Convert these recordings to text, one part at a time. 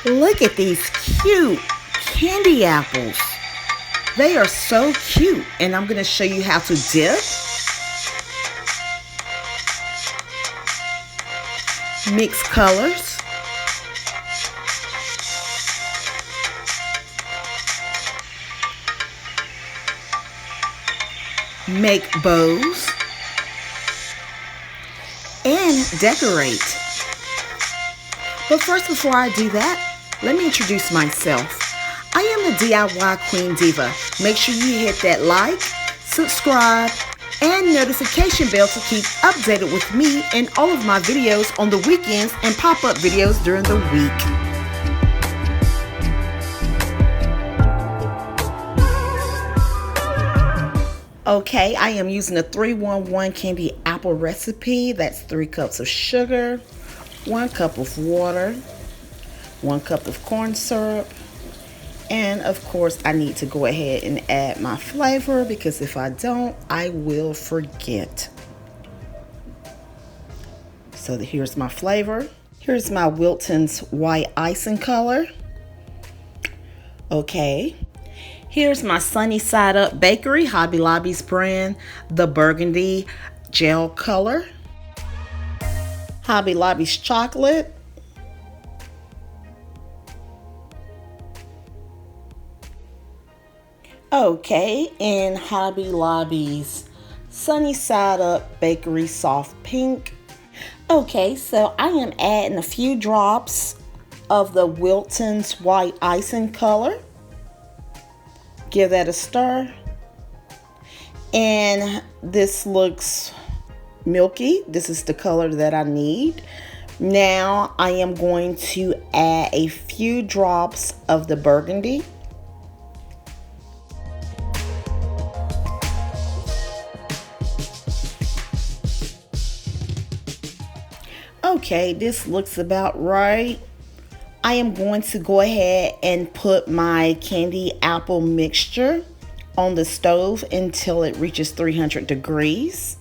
Look at these cute candy apples. They are so cute, and I'm going to show you how to dip, mix colors, make bows, and decorate. But first, before I do that, let me introduce myself. I am the DIY Queen Diva. Make sure you hit that like, subscribe, and notification bell to keep updated with me and all of my videos on the weekends and pop-up videos during the week. Okay, I am using a 3-1-1 candy apple recipe. That's 3 cups of sugar, 1 cup of water, 1 cup of corn syrup, and of course I need to go ahead and add my flavor, because if I don't, I will forget. So here's my flavor. Here's my Wilton's white icing color. Okay. Here's my Sunny Side Up Bakery, Hobby Lobby's brand, the Burgundy gel color. Hobby Lobby's chocolate. Okay, and Hobby Lobby's Sunny Side Up Bakery soft pink. Okay, so I am adding a few drops of the Wilton's white icing color. Give that a stir. And this looks milky. This is the color that I need. Now I am going to add a few drops of the burgundy. Okay, this looks about right. I am going to go ahead and put my candy apple mixture on the stove until it reaches 300 degrees.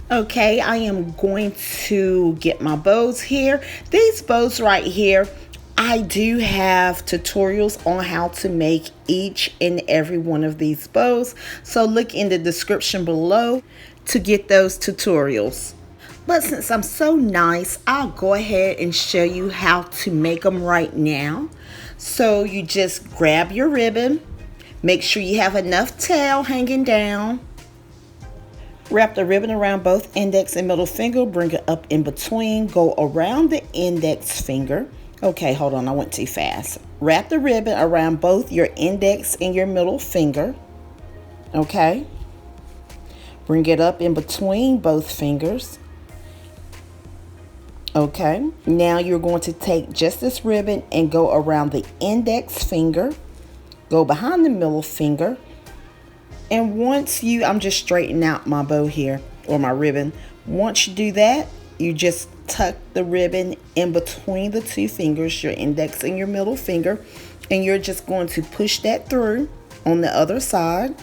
Okay, I am going to get my bows here. These bows right here, I do have tutorials on how to make each and every one of these bows. So look in the description below to get those tutorials. But since I'm so nice, I'll go ahead and show you how to make them right now. So you just grab your ribbon, make sure you have enough tail hanging down. Wrap the ribbon around both index and middle finger, bring it up in between, go around the index finger. Okay, hold on, I went too fast. Wrap the ribbon around both your index and your middle finger. Okay. Bring it up in between both fingers. Okay, now you're going to take just this ribbon and go around the index finger, go behind the middle finger, and once I'm just straightening out my bow here, or my ribbon. Once you do that, you just tuck the ribbon in between the two fingers, your index and your middle finger, and you're just going to push that through on the other side.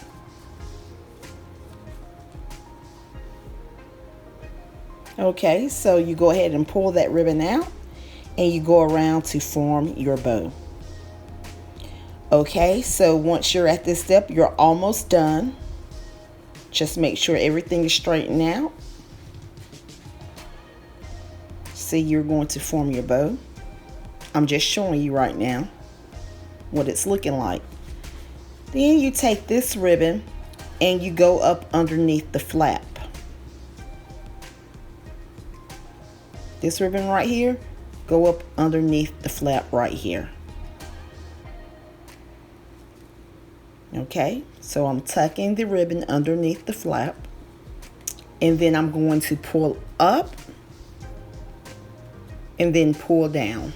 Okay, so you go ahead and pull that ribbon out and you go around to form your bow. Okay, so once you're at this step, you're almost done. Just make sure everything is straightened out. See, you're going to form your bow. I'm just showing you right now what it's looking like. Then you take this ribbon and you go up underneath the flap. This ribbon right here, go up underneath the flap right here. Okay, so I'm tucking the ribbon underneath the flap, and then I'm going to pull up and then pull down.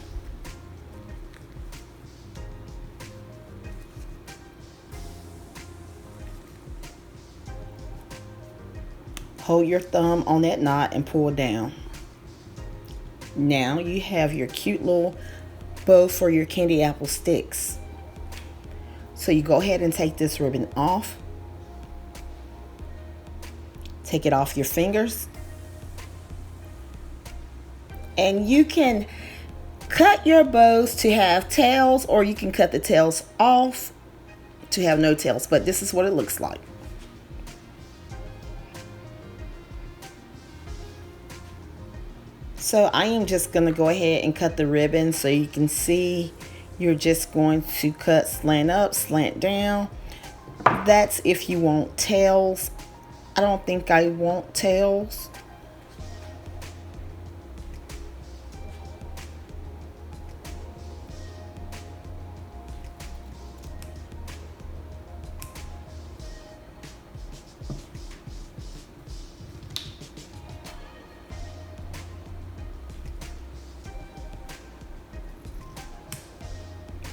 Hold your thumb on that knot and pull down. Now you have your cute little bow for your candy apple sticks. So you go ahead and take this ribbon off. Take it off your fingers. And you can Cut your bows to have tails, or you can cut the tails off to have no tails, but this is what it looks like. So I am just going to go ahead and cut the ribbon so you can see. You're just going to cut slant up, slant down. That's if you want tails. I don't think I want tails.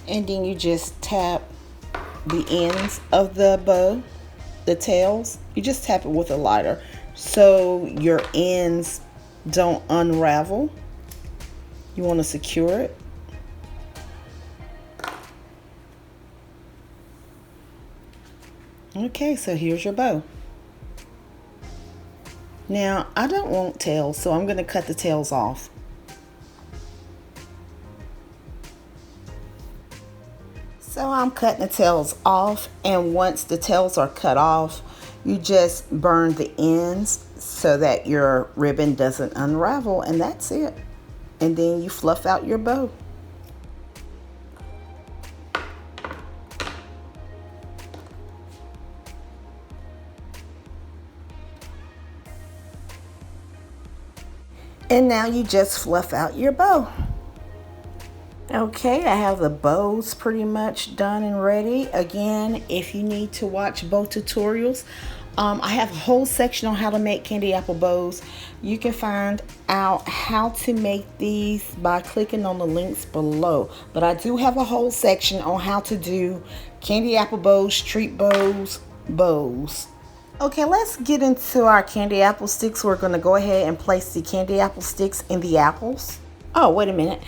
And then you just tap the ends of the bow, the tails. You just tap it with a lighter so your ends don't unravel. You want to secure it. Okay, so here's your bow. Now, I don't want tails, so I'm going to cut the tails off. So I'm cutting the tails off, and once the tails are cut off, you just burn the ends so that your ribbon doesn't unravel, and that's it. And then you fluff out your bow. And now you just fluff out your bow. Okay, I have the bows pretty much done and ready. Again, if you need to watch bow tutorials, I have a whole section on how to make candy apple bows. You can find out how to make these by clicking on the links below. But I do have a whole section on how to do candy apple bows, treat bows. Okay, let's get into our candy apple sticks. We're going to go ahead and place the candy apple sticks in the apples. Oh, wait a minute.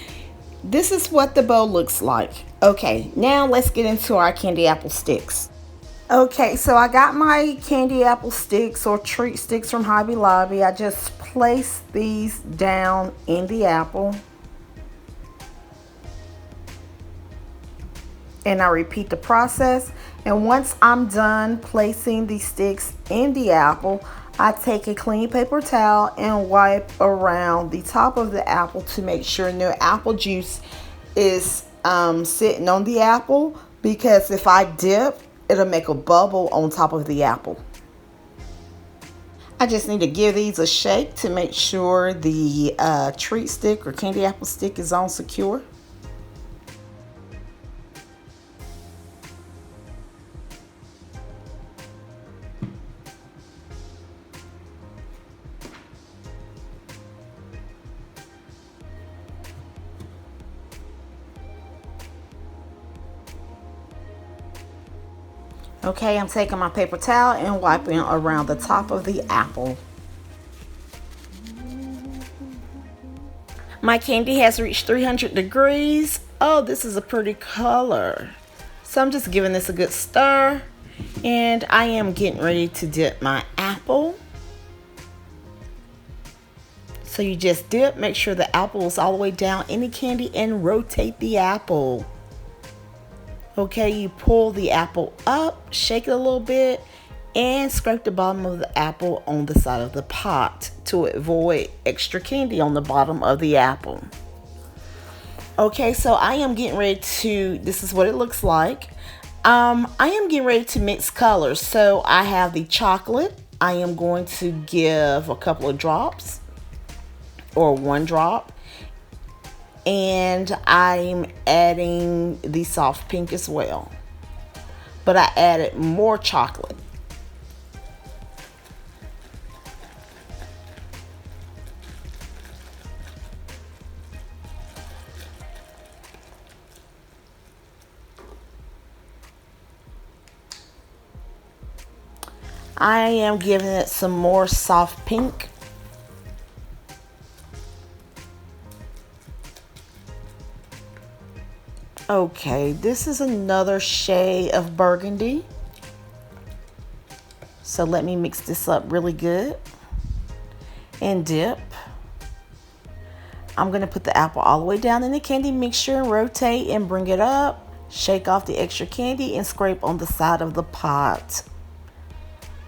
This is what the bow looks like. Okay, now let's get into our candy apple sticks. Okay, so I got my candy apple sticks or treat sticks from Hobby Lobby. I just place these down in the apple. And I repeat the process. And once I'm done placing the sticks in the apple, I take a clean paper towel and wipe around the top of the apple to make sure no apple juice is sitting on the apple, because if I dip, it'll make a bubble on top of the apple. I just need to give these a shake to make sure the treat stick or candy apple stick is on secure. Okay, I'm taking my paper towel and wiping around the top of the apple. My candy has reached 300 degrees. Oh, this is a pretty color. So I'm just giving this a good stir. And I am getting ready to dip my apple. So you just dip, make sure the apple is all the way down in the candy, and rotate the apple. Okay, you pull the apple up, shake it a little bit, and scrape the bottom of the apple on the side of the pot to avoid extra candy on the bottom of the apple. Okay, so I am getting ready to, this is what it looks like. I am getting ready to mix colors. So I have the chocolate. I am going to give a couple of drops or one drop. And I'm adding the soft pink as well. But I added more chocolate. I am giving it some more soft pink. Okay, this is another shade of burgundy. So let me mix this up really good and dip. I'm going to put the apple all the way down in the candy mixture and rotate and bring it up. Shake off the extra candy and scrape on the side of the pot.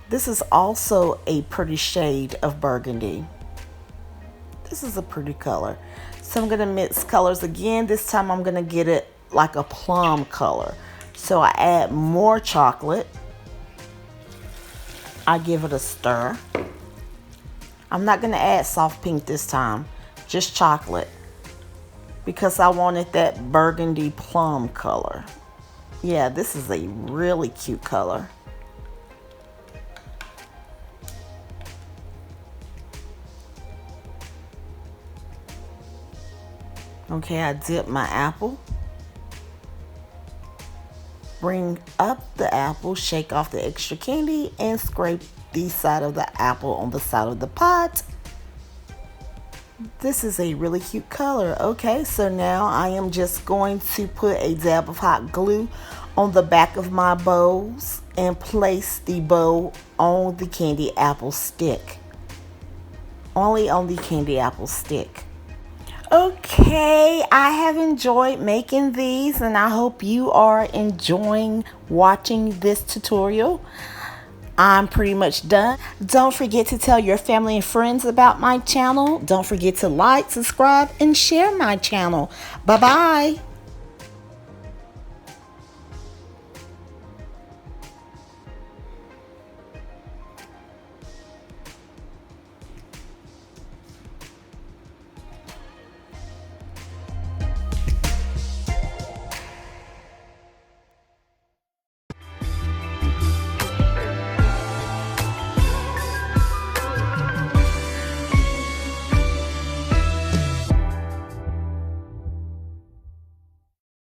This is also a pretty shade of burgundy. This is a pretty color. So I'm going to mix colors again. This time I'm going to get it like a plum color. So I add more chocolate. I give it a stir. I'm not going to add soft pink this time, just chocolate, because I wanted that burgundy plum color. Yeah, this is a really cute color. Okay, I dip my apple. Bring up the apple, shake off the extra candy, and scrape the side of the apple on the side of the pot. This is a really cute color. Okay, so now I am just going to put a dab of hot glue on the back of my bows and place the bow on the candy apple stick. Only on the candy apple stick. Okay, I have enjoyed making these and I hope you are enjoying watching this tutorial. I'm pretty much done. Don't forget to tell your family and friends about my channel. Don't forget to like, subscribe, and share my channel. Bye-bye.